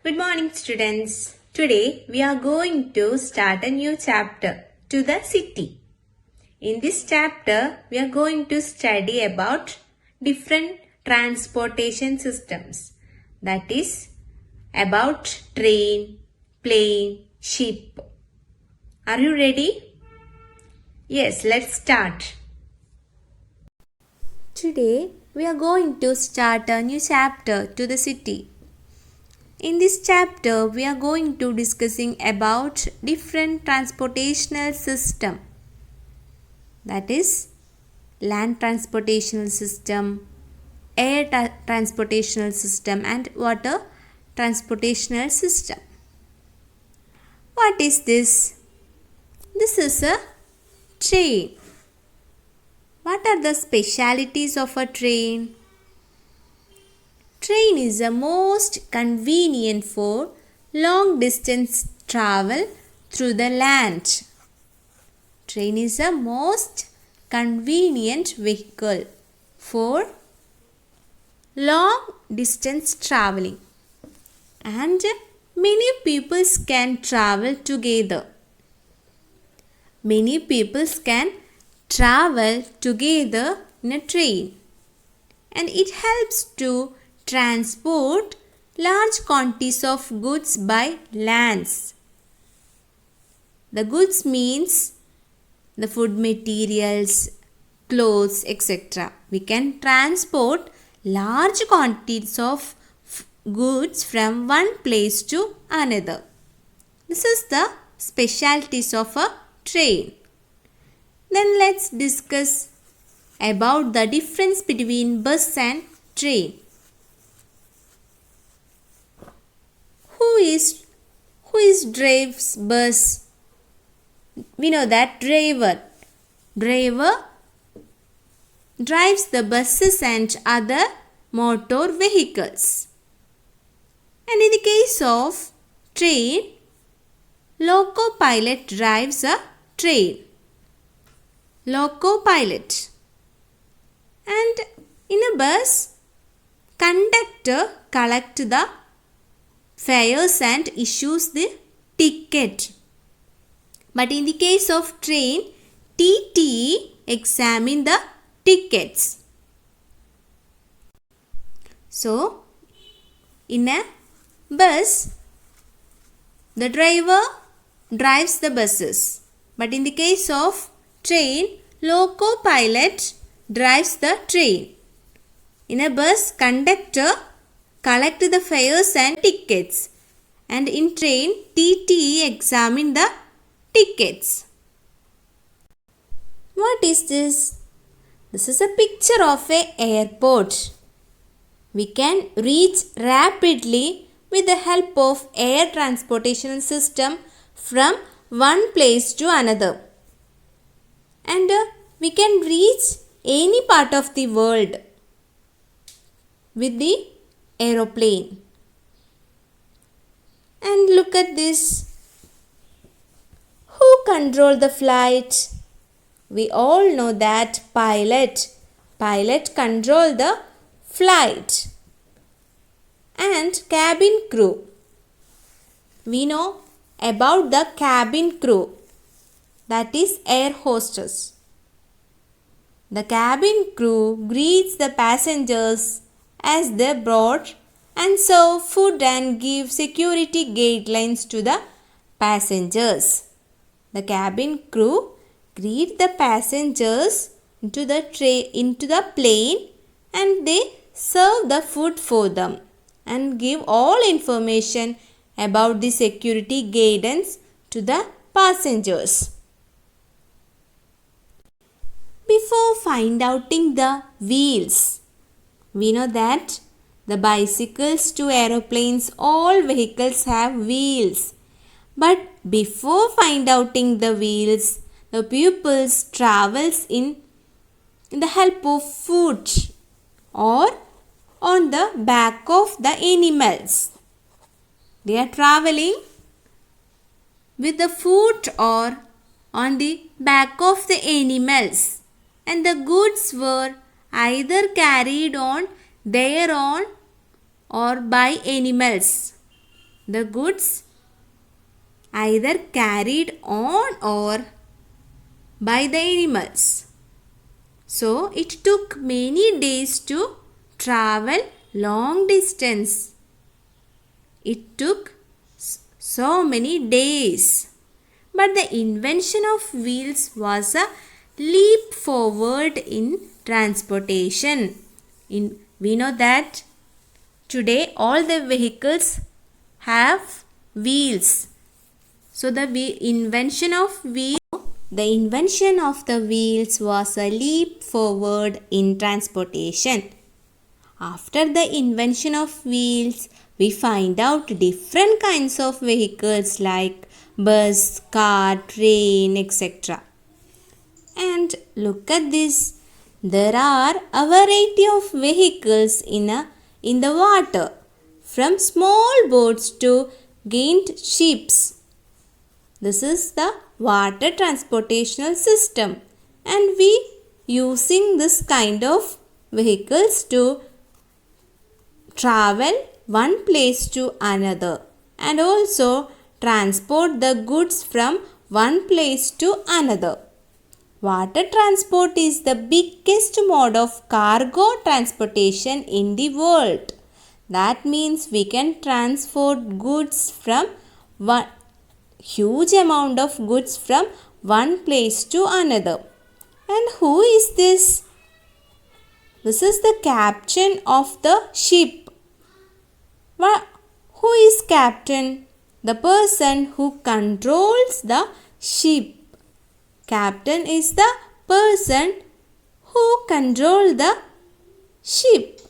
Good morning, students. Today we are going to start a new chapter to the city. In this chapter, we are going to study about different transportation systems. That is about train, plane, ship. Are you ready? Yes, let's start. Today we are going to start a new chapter to the city. In this chapter, we are going to discussing about different transportational system. That is land transportational system, air transportational system and water transportational system. What is this? This is a train. What are the specialities of a train? Train is the most convenient for long distance travel through the land. Train is the most convenient vehicle for long distance traveling, and many people can travel together. Many people can travel together in a train, and it helps to transport large quantities of goods by lands. The goods means the food materials, clothes, etc. We can transport large quantities of goods from one place to another. This is the specialties of a train. Then let's discuss about the difference between bus and train. Who is drives bus? We know that driver drives the buses and other motor vehicles. And in the case of train, loco pilot drives a train. Loco pilot. And in a bus, conductor collects the fares and issues the ticket. But in the case of train, TTE examine the tickets. So, in a bus, the driver drives the buses. But in the case of train, loco pilot drives the train. In a bus, conductor collect the fares and tickets, and in train, TTE examine the tickets. What is this? This is a picture of an airport. We can reach rapidly with the help of air transportation system from one place to another. And we can reach any part of the world with the aeroplane. And look at this. Who control the flight? We all know that pilot control the flight. And cabin crew. We know about the cabin crew. That is air hostess. The cabin crew greets the passengers as they board and serve food and give security guidelines to the passengers. The cabin crew greet the passengers into the plane, and they serve the food for them and give all information about the security guidance to the passengers. Before finding out the wheels, we know that the bicycles to aeroplanes, all vehicles have wheels. But before finding out the wheels, the pupils travels in the help of foot or on the back of the animals. They are traveling with the foot or on the back of the animals, and the goods were either carried on their own or by animals. the goods either carried on or by the animals. So it took many days to travel long distance. It took so many days. But the invention of wheels was a leap forward in transportation. We know that today all the vehicles have wheels. So the invention of the wheels was a leap forward in transportation. After the invention of wheels, we find out different kinds of vehicles like bus, car, train, etc. And look at this. There are a variety of vehicles in the water, from small boats to giant ships. This is the water transportational system, and we using this kind of vehicles to travel one place to another and also transport the goods from one place to another. Water transport is the biggest mode of cargo transportation in the world. That means we can transport goods from one huge amount of goods from one place to another. And who is this? This is the captain of the ship. Who is captain? The person who controls the ship. Captain is the person who controls the ship.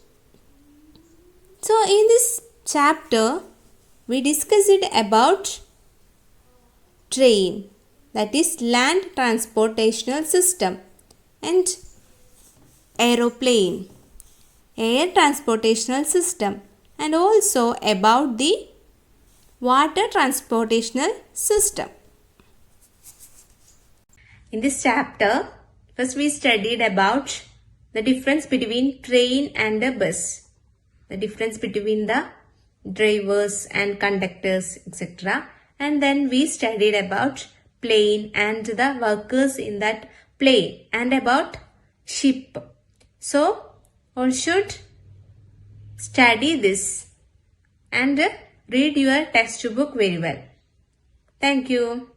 So in this chapter, we discussed about train, that is land transportational system, and aeroplane, air transportational system, and also about the water transportational system. In this chapter, first we studied about the difference between train and a bus, the difference between the drivers and conductors, etc. And then we studied about plane and the workers in that plane and about ship. So, all should study this and read your textbook very well. Thank you.